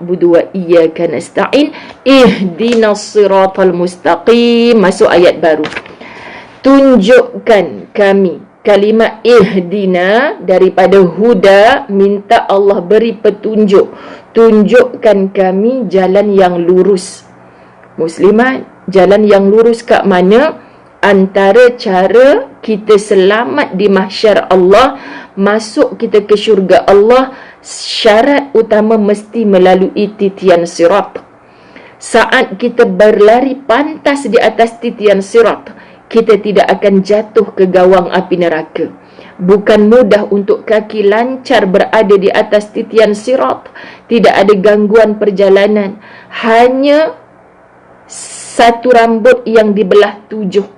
na'budu wa iyyaka nasta'in ihdinas siratal mustaqim. Masuk ayat baru. Tunjukkan kami. Kalimat ihdina daripada huda, minta Allah beri petunjuk. Tunjukkan kami jalan yang lurus. Muslimat, jalan yang lurus kat mana? Antara cara kita selamat di mahsyar Allah, masuk kita ke syurga Allah, syarat utama mesti melalui titian sirat. Saat kita berlari pantas di atas titian sirat, kita tidak akan jatuh ke gawang api neraka. Bukan mudah untuk kaki lancar berada di atas titian sirat. Tidak ada gangguan perjalanan. Hanya satu rambut yang dibelah 7.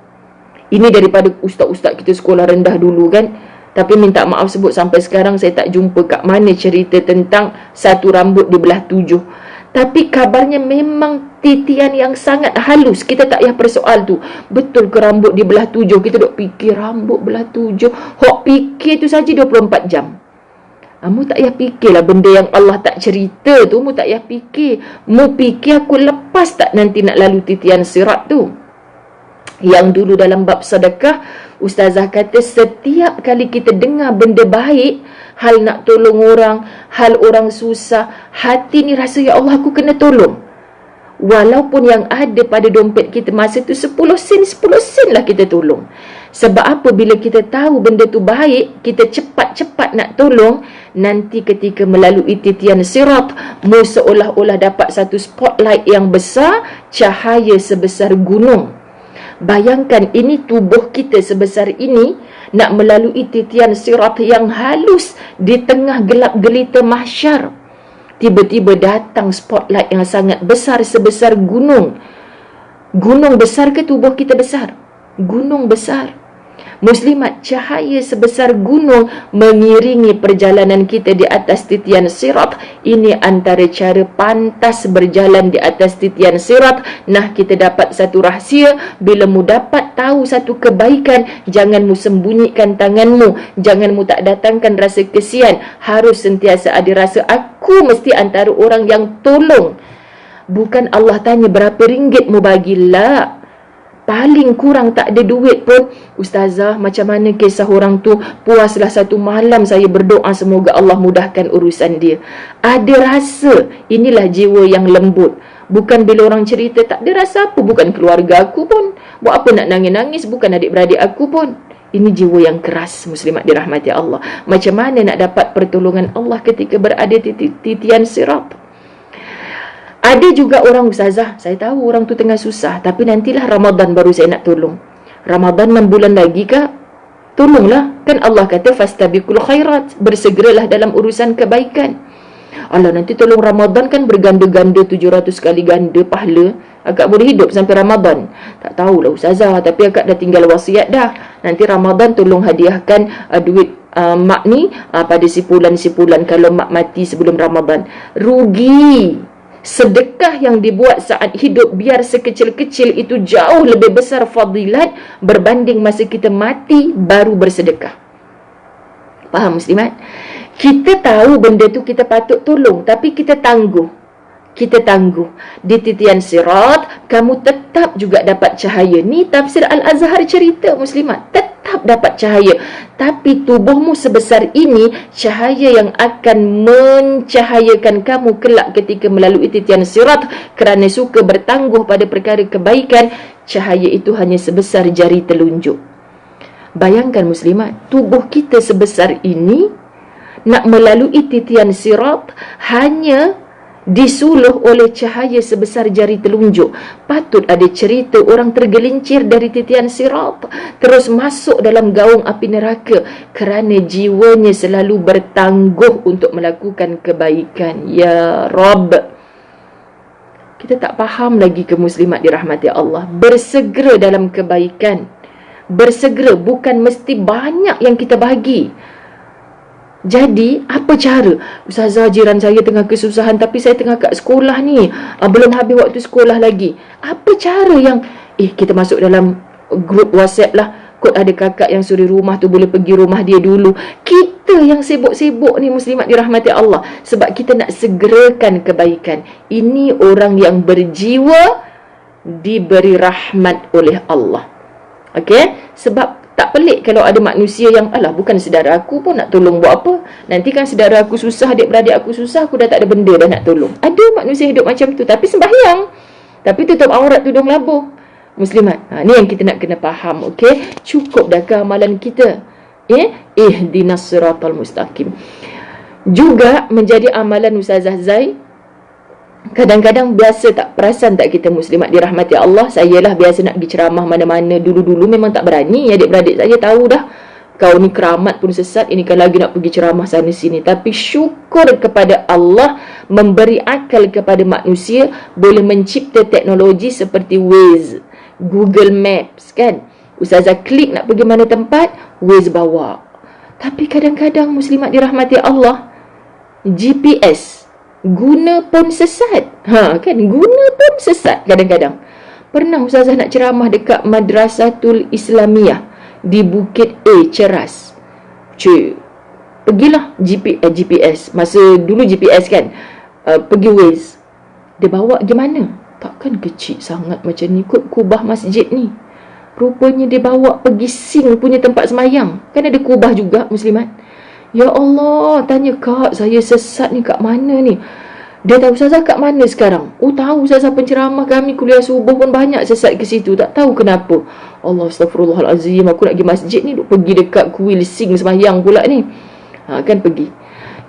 Ini daripada ustaz-ustaz kita sekolah rendah dulu kan. Tapi minta maaf sebut sampai sekarang saya tak jumpa kat mana cerita tentang satu rambut dibelah 7. Tapi kabarnya memang titian yang sangat halus. Kita tak payah persoal tu. Betul ke rambut dibelah 7? Kita duk fikir rambut belah 7. Hok fikir tu saja 24 jam. Mu tak payah fikirlah benda yang Allah tak cerita tu. Mu tak payah fikir. Mu fikir aku lepas tak nanti nak lalu titian sirat tu. Yang dulu dalam bab sedekah, ustazah kata setiap kali kita dengar benda baik, hal nak tolong orang, hal orang susah, hati ni rasa ya Allah aku kena tolong. Walaupun yang ada pada dompet kita masa tu 10 sen lah kita tolong. Sebab apa? Bila kita tahu benda tu baik, kita cepat-cepat nak tolong. Nanti ketika melalui titian sirat, mu seolah-olah dapat satu spotlight yang besar, cahaya sebesar gunung. Bayangkan ini tubuh kita sebesar ini nak melalui titian sirat yang halus di tengah gelap gelita mahsyar. Tiba-tiba datang spotlight yang sangat besar sebesar gunung. Gunung besar ke tubuh kita besar? Gunung besar. Muslimat, cahaya sebesar gunung mengiringi perjalanan kita di atas titian sirat. Ini antara cara pantas berjalan di atas titian sirat. Nah, kita dapat satu rahsia. Bila mu dapat tahu satu kebaikan, jangan mu sembunyikan tanganmu, jangan mu tak datangkan rasa kesian. Harus sentiasa ada rasa aku mesti antara orang yang tolong. Bukan Allah tanya berapa ringgit mu bagilah. Paling kurang tak ada duit pun, ustazah macam mana kisah orang tu, puaslah satu malam saya berdoa semoga Allah mudahkan urusan dia. Ada rasa. Inilah jiwa yang lembut. Bukan bila orang cerita tak ada rasa apa, bukan keluarga aku pun, buat apa nak nangis-nangis, bukan adik-beradik aku pun. Ini jiwa yang keras, muslimat dirahmati Allah. Macam mana nak dapat pertolongan Allah ketika berada di titian sirat? Ada juga orang, ustazah, saya tahu orang tu tengah susah, tapi nantilah Ramadan baru saya nak tolong. Ramadan 6 bulan lagi kah? Tolonglah. Kan Allah kata, fastabiqul khairat. Bersegeralah dalam urusan kebaikan. Allah, nanti tolong Ramadan kan berganda-ganda 700 kali ganda pahala. Akak boleh hidup sampai Ramadan? Tak tahulah ustazah, tapi akak dah tinggal wasiat dah. Nanti Ramadan tolong hadiahkan duit mak ni pada sipulan-sipulan kalau mak mati sebelum Ramadan. Rugi. Sedekah yang dibuat saat hidup biar sekecil-kecil itu jauh lebih besar fadilat berbanding masa kita mati baru bersedekah. Faham muslimat? Kita tahu benda tu kita patut tolong, tapi kita tangguh. Kita tangguh. Di titian sirat, kamu tetap juga dapat cahaya. Ni tafsir Al-Azhar cerita, muslimat. Tetap dapat cahaya. Tapi tubuhmu sebesar ini, cahaya yang akan mencahayakan kamu kelak ketika melalui titian sirat kerana suka bertangguh pada perkara kebaikan, cahaya itu hanya sebesar jari telunjuk. Bayangkan muslimat, tubuh kita sebesar ini nak melalui titian sirat hanya disuluh oleh cahaya sebesar jari telunjuk. Patut ada cerita orang tergelincir dari titian sirat terus masuk dalam gaung api neraka kerana jiwanya selalu bertangguh untuk melakukan kebaikan. Ya Rabb, kita tak faham lagi ke muslimat dirahmati Allah. Bersegera dalam kebaikan. Bersegera, bukan mesti banyak yang kita bagi. Jadi, apa cara? Ustazah, jiran saya tengah kesusahan tapi saya tengah kat sekolah ni. Belum habis waktu sekolah lagi. Apa cara yang kita masuk dalam grup WhatsApp lah. Kot ada kakak yang suri rumah tu, boleh pergi rumah dia dulu. Kita kita yang sibuk-sibuk ni muslimat dirahmati Allah, sebab kita nak segerakan kebaikan. Ini orang yang berjiwa diberi rahmat oleh Allah. Okey, sebab tak pelik kalau ada manusia yang alah bukan saudara aku pun nak tolong buat apa. Nanti kan saudara aku susah, adik-beradik aku susah, aku dah tak ada benda dah nak tolong. Ada manusia hidup macam tu tapi sembahyang, tapi tutup aurat, tudung labuh. Muslimat, ni yang kita nak kena faham. Okey, cukup dah ke amalan kita? Ihdinas siratal mustaqim. Juga menjadi amalan Ustazah Zai, kadang-kadang biasa tak perasan tak kita muslimat dirahmati Allah. Saya lah biasa nak pergi ceramah mana-mana. Dulu-dulu memang tak berani. Adik-beradik saya tahu dah, kau ni keramat pun sesat, ini kan lagi nak pergi ceramah sana sini. Tapi syukur kepada Allah memberi akal kepada manusia, boleh mencipta teknologi seperti Waze, Google Maps kan. Ustazah klik nak pergi mana tempat, Waze bawa. Tapi kadang-kadang muslimat dirahmati Allah, GPS guna pun sesat. Kan, guna pun sesat kadang-kadang. Pernah Ustazah nak ceramah dekat Madrasatul Islamiyah di Bukit A, Ceras. Pergilah GPS. Masa dulu GPS kan, pergi Waze. Dia bawa gimana? Takkan kecil sangat macam ni kot kubah masjid ni. Rupanya dia bawa pergi sing punya tempat semayang. Kan ada kubah juga muslimat. Ya Allah, tanya kak, saya sesat ni kat mana ni? Dia tahu Ustazah kat mana sekarang? Oh tahu Ustazah, penceramah kami kuliah subuh pun banyak sesat ke situ. Tak tahu kenapa. Allah, astagfirullahalazim, aku nak pergi masjid ni, duk pergi dekat kuil sing semayang pula ni. Kan pergi.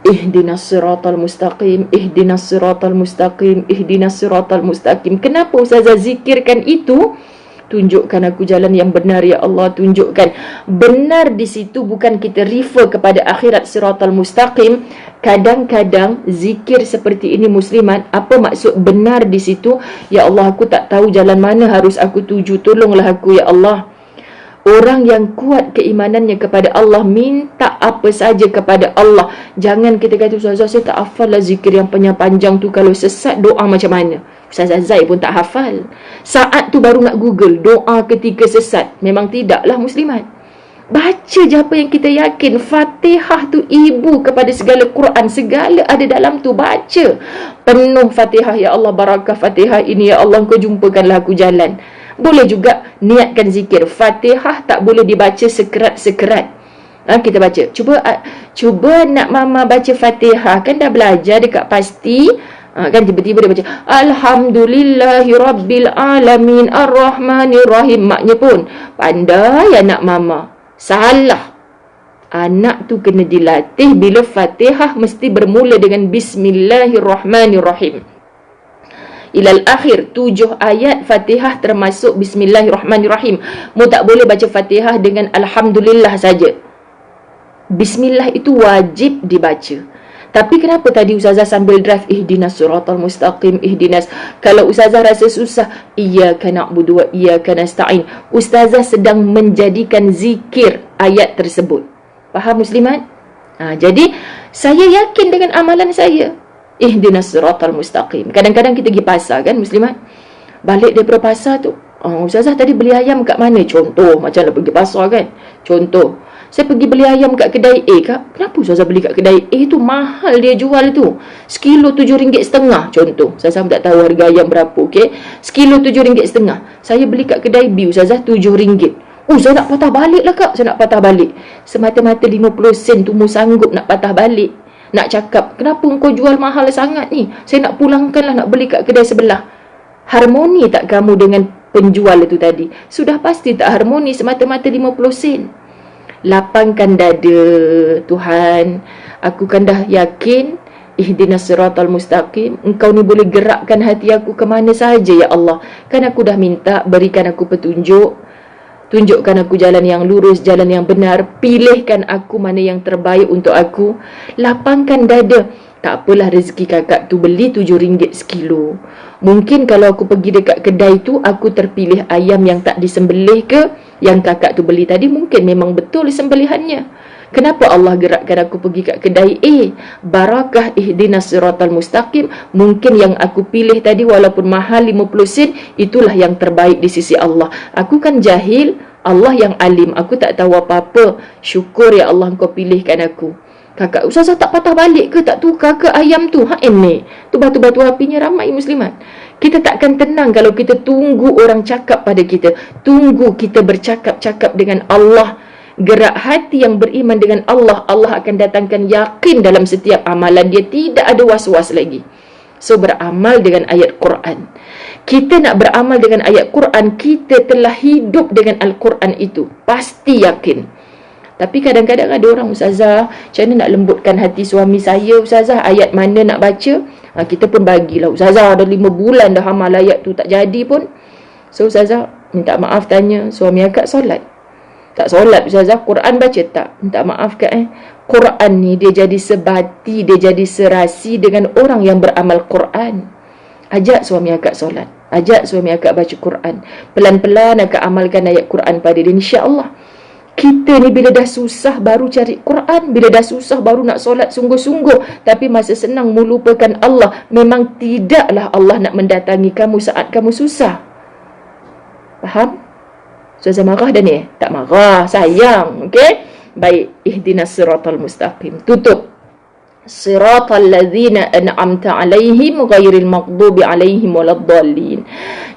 Ihdinas siratal mustaqim, ihdinas siratal mustaqim, ihdinas siratal mustaqim. Kenapa Ustazah zikirkan itu? Tunjukkan aku jalan yang benar ya Allah. Tunjukkan. Benar di situ bukan kita refer kepada akhirat siratal mustaqim. Kadang-kadang zikir seperti ini muslimat, apa maksud benar di situ? Ya Allah, aku tak tahu jalan mana harus aku tuju, tolonglah aku ya Allah. Orang yang kuat keimanannya kepada Allah, minta apa saja kepada Allah. Jangan kita kata, Ustazah saya tak hafal lah zikir yang panjang-panjang tu, kalau sesat doa macam mana? Ustazah Zai pun tak hafal. Saat tu baru nak Google doa ketika sesat. Memang tidaklah muslimat. Baca je apa yang kita yakin. Fatihah tu ibu kepada segala Quran. Segala ada dalam tu. Baca penuh Fatihah. Ya Allah, barakah Fatihah ini. Ya Allah, kau jumpakanlah aku jalan. Boleh juga niatkan zikir. Fatihah tak boleh dibaca sekerat-sekerat. Kita baca. Cuba nak mama baca Fatihah. Kan dah belajar dekat pasti. Kan tiba-tiba dia baca Alhamdulillahi Rabbil Alamin Ar-Rahmanir-Rahim. Maknya pun pandai anak mama. Salah. Anak tu kena dilatih bila Fatihah mesti bermula dengan Bismillahirrahmanirrahim. Ilal akhir, 7 ayat Fatihah termasuk Bismillahirrahmanirrahim. Mu tak boleh baca Fatihah dengan Alhamdulillah saja. Bismillah itu wajib dibaca. Tapi kenapa tadi Ustazah sambil drive ihdinas siratal mustaqim, ihdinas. Kalau Ustazah rasa susah, iyyaka na'budu wa iyyaka nasta'in. Ustazah sedang menjadikan zikir ayat tersebut. Faham muslimat? Jadi saya yakin dengan amalan saya. Ihdinas siratal mustaqim. Kadang-kadang kita pergi pasar kan muslimat. Balik daripada pasar tu, Ustazah tadi beli ayam kat mana? Contoh, macam nak pergi pasar kan. Contoh, saya pergi beli ayam kat kedai A kak. Kenapa Ustazah beli kat kedai A tu? Mahal dia jual tu. Sekilo RM7.5 contoh. Ustazah tak tahu harga ayam berapa, okey. Sekilo RM7.5. Saya beli kat kedai B, Ustazah RM7. Saya nak patah balik lah kak. Saya nak patah balik. Semata-mata 50 sen tu mu sanggup nak patah balik. Nak cakap, kenapa kau jual mahal sangat ni? Saya nak pulangkan lah, nak beli kat kedai sebelah. Harmoni tak kamu dengan penjual itu tadi? Sudah pasti tak harmoni, semata-mata 50 sen. Lapangkan dada, Tuhan, aku kan dah yakin ihdinas siratal mustaqim. Engkau ni boleh gerakkan hati aku ke mana saja ya Allah. Kan aku dah minta, berikan aku petunjuk. Tunjukkan aku jalan yang lurus, jalan yang benar. Pilihkan aku mana yang terbaik untuk aku. Lapangkan dada. Tak apalah rezeki kakak tu beli RM7 sekilo. Mungkin kalau aku pergi dekat kedai tu, aku terpilih ayam yang tak disembelih ke, yang kakak tu beli tadi mungkin memang betul sembelihannya. Kenapa Allah gerakkan aku pergi kat kedai A? Barakah ihdinas siratal mustaqim. Mungkin yang aku pilih tadi walaupun mahal 50 sen, itulah yang terbaik di sisi Allah. Aku kan jahil, Allah yang alim. Aku tak tahu apa-apa. Syukur ya Allah engkau pilihkan aku. Kakak, ustazah tak patah balik ke, tak tukar ke ayam tu? Ini tu batu-batu apinya ramai muslimat. Kita takkan tenang kalau kita tunggu orang cakap pada kita. Tunggu kita bercakap-cakap dengan Allah. Gerak hati yang beriman dengan Allah, Allah akan datangkan yakin dalam setiap amalan dia. Tidak ada was-was lagi. So, beramal dengan ayat Quran. Kita nak beramal dengan ayat Quran, kita telah hidup dengan Al-Quran itu. Pasti yakin. Tapi kadang-kadang ada orang, ustazah, macam mana nak lembutkan hati suami saya, ustazah, ayat mana nak baca? Kita pun bagilah, ustazah, dah 5 bulan dah hamal ayat tu tak jadi pun. So, ustazah, minta maaf tanya, suami akak solat? Tak solat, ustazah. Quran baca tak? Minta maaf kak, Quran ni dia jadi sebati, dia jadi serasi dengan orang yang beramal Quran. Ajak suami akak solat, ajak suami akak baca Quran. Pelan-pelan akak amalkan ayat Quran pada dia, insya-Allah. Kita ni bila dah susah baru cari Quran, bila dah susah baru nak solat sungguh-sungguh, tapi masa senang melupakan Allah. Memang tidaklah Allah nak mendatangi kamu saat kamu susah. Faham? Ustazah marah dah ni? Tak marah, sayang. Okey? Baik, ihdinas siratal mustaqim. Tutup. Siratal ladzina an'amta alaihim ghairil maghdubi alaihim waladdallin.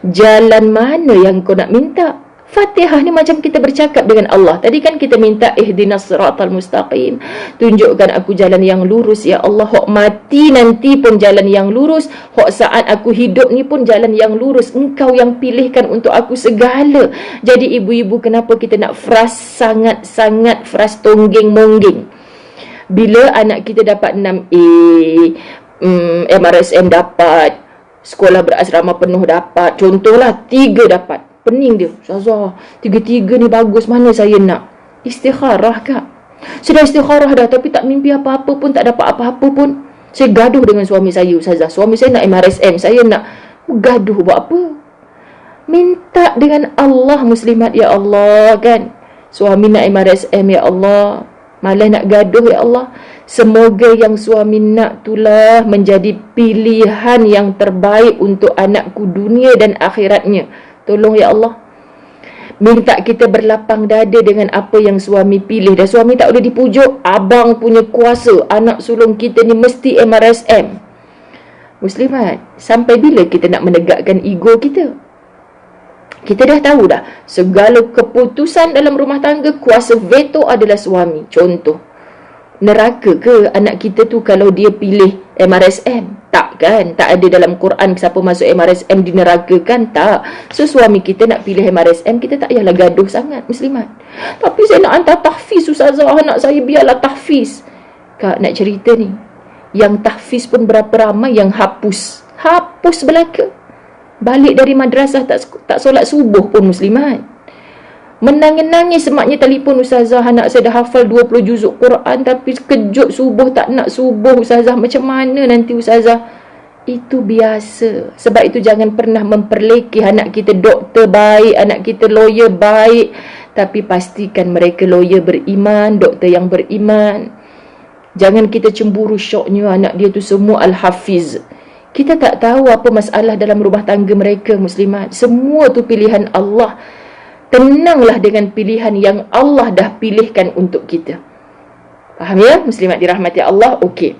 Jalan mana yang kau nak minta? Fatihah ni macam kita bercakap dengan Allah. Tadi kan kita minta ihdinas siratal mustaqim. Tunjukkan aku jalan yang lurus ya Allah. Hok mati nanti pun jalan yang lurus. Hok saat aku hidup ni pun jalan yang lurus. Engkau yang pilihkan untuk aku segala. Jadi ibu-ibu, kenapa kita nak sangat-sangat tonggeng-monggeng? Bila anak kita dapat 6A, MRSM dapat, sekolah berasrama penuh dapat, contohlah 3 dapat, pening dia, ustazah, 3-3 ni bagus, mana saya nak? Istikharah kak. Sudah istikharah dah, tapi tak mimpi apa-apa pun, tak dapat apa-apa pun. Saya gaduh dengan suami saya, ustazah. Suami saya nak MRSM, saya nak. Gaduh buat apa? Minta dengan Allah, muslimat, ya Allah, kan? Suami nak MRSM, ya Allah, malah nak gaduh, ya Allah. Semoga yang suami nak itulah menjadi pilihan yang terbaik untuk anakku dunia dan akhiratnya. Tolong ya Allah. Minta kita berlapang dada dengan apa yang suami pilih. Dan suami tak boleh dipujuk. Abang punya kuasa, anak sulung kita ni mesti MRSM. Muslimat, sampai bila kita nak menegakkan ego kita? Kita dah tahu dah, segala keputusan dalam rumah tangga, kuasa veto adalah suami. Contoh, neraka ke anak kita tu kalau dia pilih MRSM? Tak kan? Tak ada dalam Quran siapa masuk MRSM di neraka kan? Tak. So suami kita nak pilih MRSM, kita tak payahlah gaduh sangat, muslimat. Tapi saya nak hantar tahfiz, ustazah, anak saya biarlah tahfiz. Kak nak cerita ni, yang tahfiz pun berapa ramai yang hapus belaka. Balik dari madrasah tak solat subuh pun, muslimat. Menangis-nangis semaknya telefon, ustazah, anak saya dah hafal 20 juzuk Quran tapi kejut subuh, tak nak subuh, ustazah, macam mana nanti, ustazah? Itu biasa. Sebab itu jangan pernah memperlekeh anak kita doktor baik, anak kita lawyer baik, tapi pastikan mereka lawyer beriman, doktor yang beriman. Jangan kita cemburu, syoknya anak dia tu semua al-hafiz. Kita tak tahu apa masalah dalam rumah tangga mereka, muslimat. Semua tu pilihan Allah. Tenanglah dengan pilihan yang Allah dah pilihkan untuk kita. Faham ya, muslimat dirahmati Allah? Okey.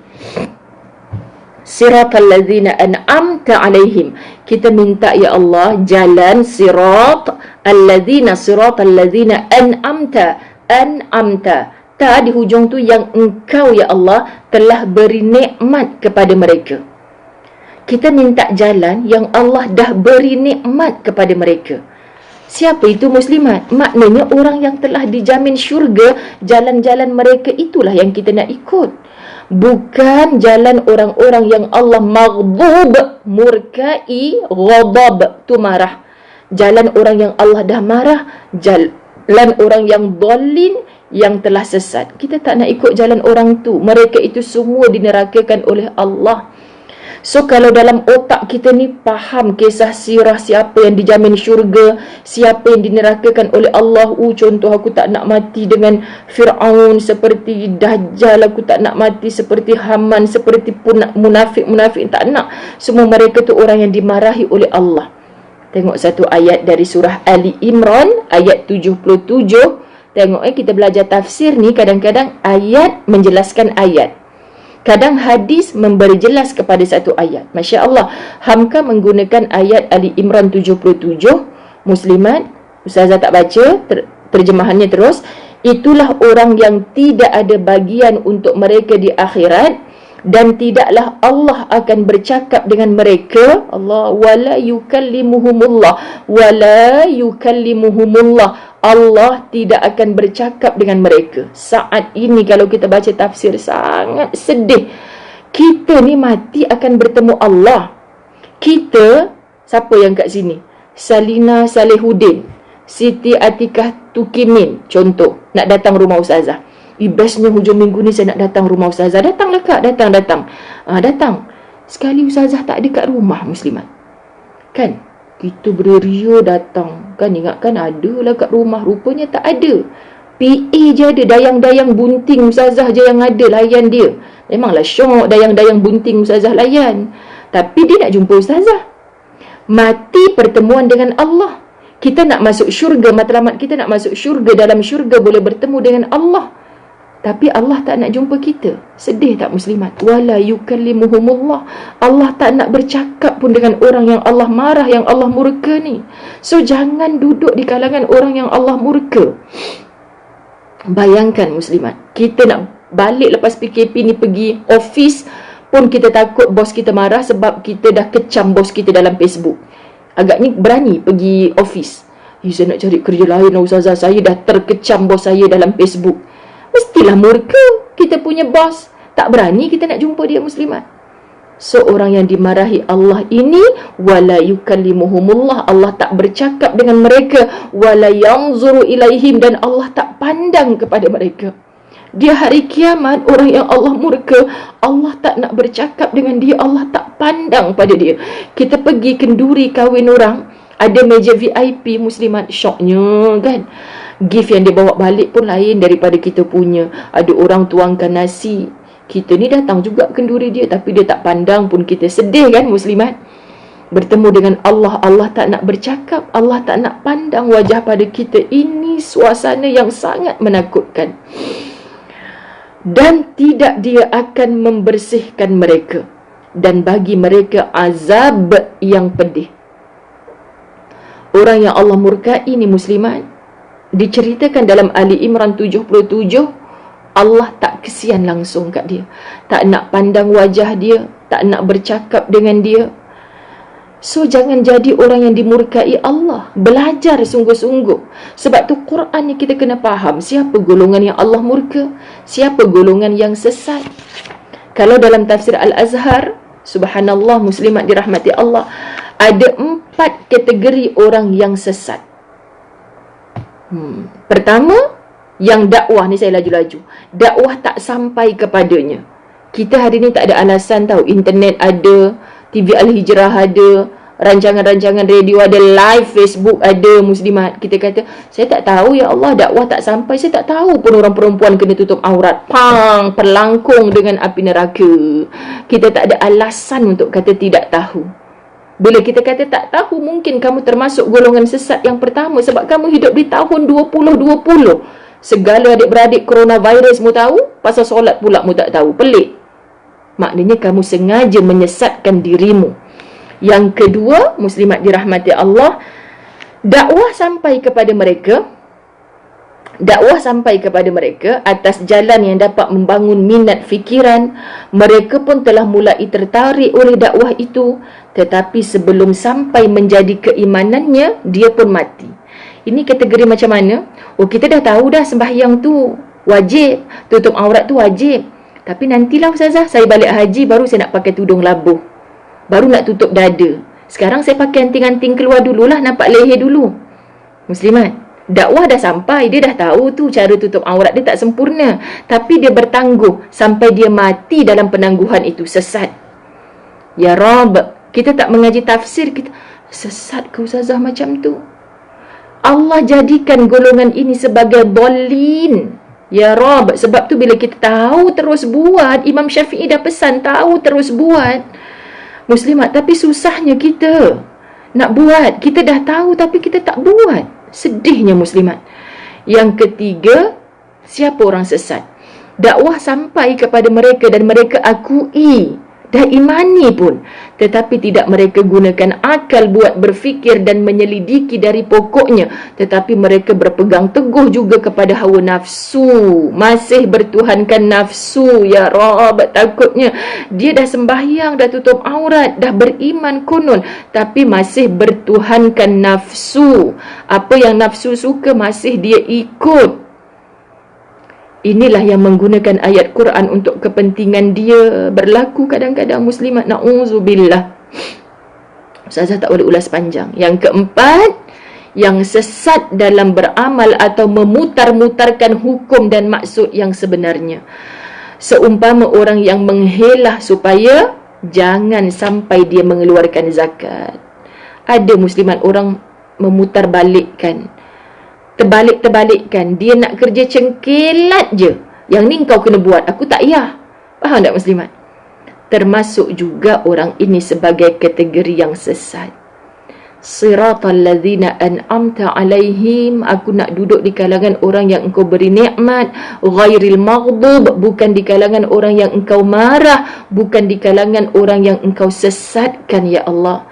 Siratal ladzina an'amta alaihim. Kita minta ya Allah jalan siratal ladzina an'amta. Ta di hujung tu yang engkau ya Allah telah beri nikmat kepada mereka. Kita minta jalan yang Allah dah beri nikmat kepada mereka. Siapa itu, muslimat? Maknanya orang yang telah dijamin syurga, jalan-jalan mereka itulah yang kita nak ikut. Bukan jalan orang-orang yang Allah maghdub, murkai, ghadab, tu marah. Jalan orang yang Allah dah marah, jalan orang yang dhalin, yang telah sesat. Kita tak nak ikut jalan orang tu. Mereka itu semua dinerakakan oleh Allah. So kalau dalam otak kita ni faham kisah sirah siapa yang dijamin syurga, siapa yang dinerakakan oleh Allah. Contoh, aku tak nak mati dengan Fir'aun, seperti Dajjal, aku tak nak mati seperti Haman, seperti munafik-munafik, tak nak. Semua mereka tu orang yang dimarahi oleh Allah. Tengok satu ayat dari surah Ali Imran ayat 77. Tengok kita belajar tafsir ni, kadang-kadang ayat menjelaskan ayat, kadang hadis memberi jelas kepada satu ayat. Masya Allah, Hamka menggunakan ayat Ali Imran 77. Muslimat, Ustazah tak baca terjemahannya terus. Itulah orang yang tidak ada bagian untuk mereka di akhirat, dan tidaklah Allah akan bercakap dengan mereka. Allah wala yukallimuhumullah, wala yukallimuhumullah, Allah tidak akan bercakap dengan mereka. Saat ini kalau kita baca tafsir sangat sedih. Kita ni mati akan bertemu Allah. Kita, siapa yang kat sini? Salina Salihuddin, Siti Atikah Tukimin contoh, nak datang rumah Ustazah. Bestnya hujung minggu ni saya nak datang rumah Ustazah. Datanglah kak, datang. Datang. Sekali Ustazah tak ada kat rumah, muslimat. Kan? Kita beria datang. Kan ingatkan ada lah kat rumah. Rupanya tak ada. PA je ada. Dayang-dayang bunting Ustazah je yang ada. Layan dia. Memanglah syok dayang-dayang bunting Ustazah layan. Tapi dia nak jumpa Ustazah. Mati pertemuan dengan Allah. Kita nak masuk syurga. Matlamat kita nak masuk syurga. Dalam syurga boleh bertemu dengan Allah. Tapi Allah tak nak jumpa kita. Sedih tak muslimat? Wala yukallimuhumullah. Allah tak nak bercakap pun dengan orang yang Allah marah, yang Allah murka ni. So jangan duduk di kalangan orang yang Allah murka. Bayangkan muslimat, kita nak balik lepas PKP ni pergi office pun kita takut bos kita marah sebab kita dah kecam bos kita dalam Facebook. Agaknya berani pergi office. Saya nak cari kerja lain lah Ustazah. Saya dah terkecam bos saya dalam Facebook. Mestilah murka kita punya bos. Tak berani kita nak jumpa dia muslimat. So orang yang dimarahi Allah ini, wala yukallimuhumullah, Allah tak bercakap dengan mereka, wala yanzuru ilaihim, dan Allah tak pandang kepada mereka. Dia hari kiamat, orang yang Allah murka, Allah tak nak bercakap dengan dia, Allah tak pandang pada dia. Kita pergi kenduri kahwin orang, ada meja VIP muslimat, syoknya kan. Gift yang dia bawa balik pun lain daripada kita punya. Ada orang tuangkan nasi, kita ni datang juga kenduri dia, tapi dia tak pandang pun kita. Sedih kan muslimat? Bertemu dengan Allah, Allah tak nak bercakap, Allah tak nak pandang wajah pada kita. Ini suasana yang sangat menakutkan. Dan tidak dia akan membersihkan mereka, dan bagi mereka azab yang pedih. Orang yang Allah murkai ini muslimat, diceritakan dalam Ali Imran 77, Allah tak kesian langsung kat dia. Tak nak pandang wajah dia, tak nak bercakap dengan dia. So jangan jadi orang yang dimurkai Allah. Belajar sungguh-sungguh. Sebab tu Quran ni kita kena faham siapa golongan yang Allah murka, siapa golongan yang sesat. Kalau dalam tafsir Al-Azhar, subhanallah muslimat dirahmati Allah, ada 4 kategori orang yang sesat. Pertama, yang dakwah ni saya laju-laju. Dakwah tak sampai kepadanya. Kita hari ni tak ada alasan tahu. Internet ada, TV Al-Hijrah ada, rancangan-rancangan radio ada, live Facebook ada muslimat. Kita kata, saya tak tahu ya Allah, dakwah tak sampai. Saya tak tahu pun orang perempuan kena tutup aurat. Pang, perlangkung dengan api neraka. Kita tak ada alasan untuk kata tidak tahu. Bila kita kata tak tahu, mungkin kamu termasuk golongan sesat yang pertama. Sebab kamu hidup di tahun 2020. Segala adik-beradik coronavirus mu tahu, pasal solat pula mu tak tahu. Pelik. Maknanya kamu sengaja menyesatkan dirimu. Yang kedua, muslimat dirahmati Allah, dakwah sampai kepada mereka. Dakwah sampai kepada mereka atas jalan yang dapat membangun minat fikiran. Mereka pun telah mulai tertarik oleh dakwah itu. Tetapi sebelum sampai menjadi keimanannya, dia pun mati. Ini kategori macam mana? Oh, kita dah tahu dah sembahyang tu wajib, tutup aurat tu wajib. Tapi nantilah Ustazah, saya balik haji baru saya nak pakai tudung labuh, baru nak tutup dada. Sekarang saya pakai anting-anting keluar dululah, nampak leher dulu. Muslimat, dakwah dah sampai, dia dah tahu tu cara tutup aurat dia tak sempurna, tapi dia bertangguh sampai dia mati dalam penangguhan itu. Sesat. Ya Rabb, kita tak mengaji tafsir, kita sesat ke Ustazah macam tu? Allah jadikan golongan ini sebagai dhalin. Ya Rabb, sebab tu bila kita tahu terus buat, Imam Syafi'i dah pesan tahu terus buat. Muslimat, tapi susahnya kita nak buat. Kita dah tahu tapi kita tak buat. Sedihnya muslimat. Yang ketiga, siapa orang sesat? Dakwah sampai kepada mereka dan mereka akui, dah imani pun, tetapi tidak mereka gunakan akal buat berfikir dan menyelidiki dari pokoknya, tetapi mereka berpegang teguh juga kepada hawa nafsu, masih bertuhankan nafsu. Ya Rabb, takutnya dia dah sembahyang, dah tutup aurat, dah beriman konon, tapi masih bertuhankan nafsu. Apa yang nafsu suka masih dia ikut. Inilah yang menggunakan ayat Quran untuk kepentingan dia. Berlaku kadang-kadang muslimat, na'udzubillah. Ustazah tak boleh ulas panjang. Yang keempat, yang sesat dalam beramal atau memutar-mutarkan hukum dan maksud yang sebenarnya. Seumpama orang yang menghelah supaya jangan sampai dia mengeluarkan zakat. Ada muslimat orang memutarbalikkan, terbalik-terbalikkan. Dia nak kerja cengkelat je. Yang ni kau kena buat, aku tak payah. Faham tak muslimat? Termasuk juga orang ini sebagai kategori yang sesat. Siratal ladzina an'amta alaihim, aku nak duduk di kalangan orang yang engkau beri nikmat. Ghairil maghdub, bukan di kalangan orang yang engkau marah, bukan di kalangan orang yang engkau sesatkan, ya Allah.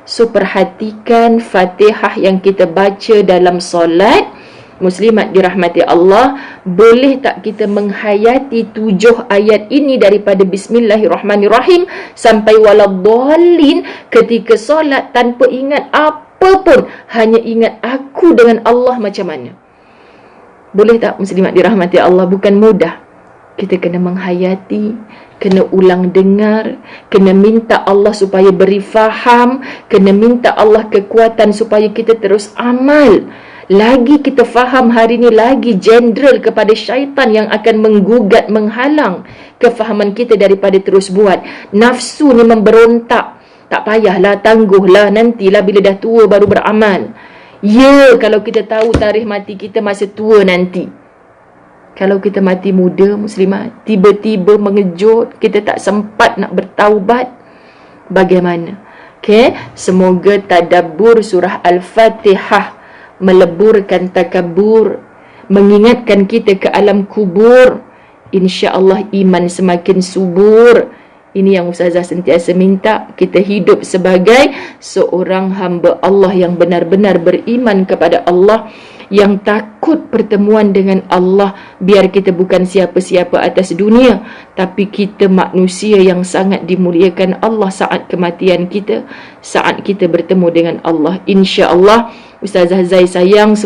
So perhatikan Fatihah yang kita baca dalam solat. Muslimat dirahmati Allah, boleh tak kita menghayati 7 ayat ini daripada Bismillahirrahmanirrahim sampai waladhdallin ketika solat tanpa ingat apa pun, hanya ingat aku dengan Allah macam mana? Boleh tak muslimat dirahmati Allah? Bukan mudah. Kita kena menghayati, kena ulang dengar, kena minta Allah supaya beri faham, kena minta Allah kekuatan supaya kita terus amal. Lagi kita faham hari ni, lagi general kepada syaitan yang akan menggugat, menghalang kefahaman kita daripada terus buat. Nafsu ni memberontak. Tak payahlah, tangguhlah, nantilah bila dah tua baru beramal. Ya, kalau kita tahu tarikh mati kita masa tua nanti. Kalau kita mati muda muslimat, tiba-tiba mengejut, kita tak sempat nak bertaubat, bagaimana? Okay? Semoga tadabbur surah Al-Fatihah meleburkan takabur, mengingatkan kita ke alam kubur. InsyaAllah iman semakin subur. Ini yang Ustazah sentiasa minta, kita hidup sebagai seorang hamba Allah yang benar-benar beriman kepada Allah, yang takut pertemuan dengan Allah. Biar kita bukan siapa-siapa atas dunia, tapi kita manusia yang sangat dimuliakan Allah saat kematian kita, saat kita bertemu dengan Allah. InsyaAllah Ustazah Zai sayang